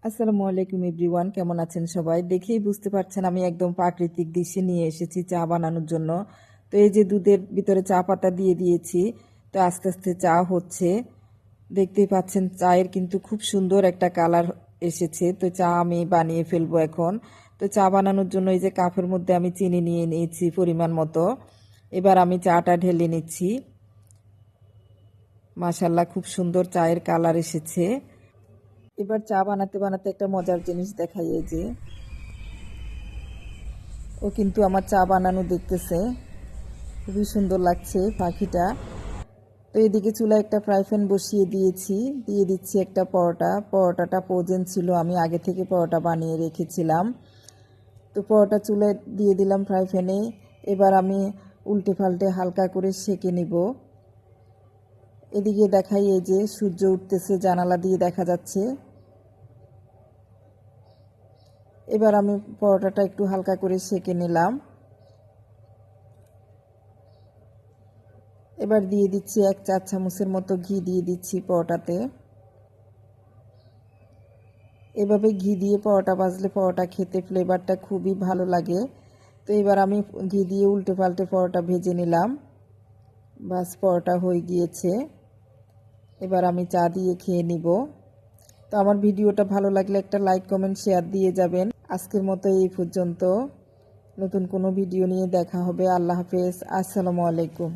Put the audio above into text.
আসসালামু আলাইকুম এভরিওয়ান, কেমন আছেন সবাই? দেখেই বুঝতে পারছেন আমি একদম প্রাকৃতিক দৃশ্যে নিয়ে এসেছি চা বানানোর জন্য। তো এই যে দুধের ভিতরে চা পাতা দিয়ে দিয়েছি, তো আস্তে আস্তে চা হচ্ছে। দেখতেই পাচ্ছেন চায়ের কিন্তু খুব সুন্দর একটা কালার এসেছে। তো চা আমি বানিয়ে ফেলবো এখন। তো চা বানানোর জন্য এই যে কাপের মধ্যে আমি চিনি নিয়ে নিয়েছি পরিমাণ মতো। এবার আমি চাটা ঢেলে নিচ্ছি। মাশাল্লাহ, খুব সুন্দর চায়ের কালার এসেছে। এবার চা বানাতে বানাতে একটা মজার জিনিস দেখাই, এই যে ও কিন্তু আমার চা বানানো দেখতেছে, খুবই সুন্দর লাগছে পাখিটা। তো এদিকে চুলায় একটা ফ্রাই প্যান বসিয়ে দিয়েছি, দিয়ে দিচ্ছি একটা পরোটাটা ফ্রোজেন ছিল, আমি আগে থেকে পরোটা বানিয়ে রেখেছিলাম। তো পরোটা চুলায় দিয়ে দিলাম ফ্রাই প্যানে। এবার আমি উল্টে পাল্টে হালকা করে সেঁকে নিব। এদিকে দেখাই, এই যে সূর্য উঠতেছে, জানালা দিয়ে দেখা যাচ্ছে। এবার আমি পরোটাটা একটু হালকা করে সেঁকে নিলাম। এবার দিয়ে দিচ্ছি 1 চা চামচের মতো ঘি দিয়ে দিচ্ছি পরোটাতে। এভাবে ঘি দিয়ে পরোটা ভাজলে পরোটা খেতে ফ্লেভারটা খুবই ভালো লাগে। তো এবার আমি ঘি দিয়ে উল্টে পাল্টে পরোটা ভেজে নিলাম। বাস, পরোটা হয়ে গিয়েছে। এবার আমি চা দিয়ে খেয়ে নিব। তো আমার ভিডিওটা ভালো লাগলে একটা লাইক কমেন্ট শেয়ার দিয়ে যাবেন। আজকের মতো এই পর্যন্ত। নতুন কোনো ভিডিও নিয়ে দেখা হবে। আল্লাহ হাফেজ, আসসালামু আলাইকুম।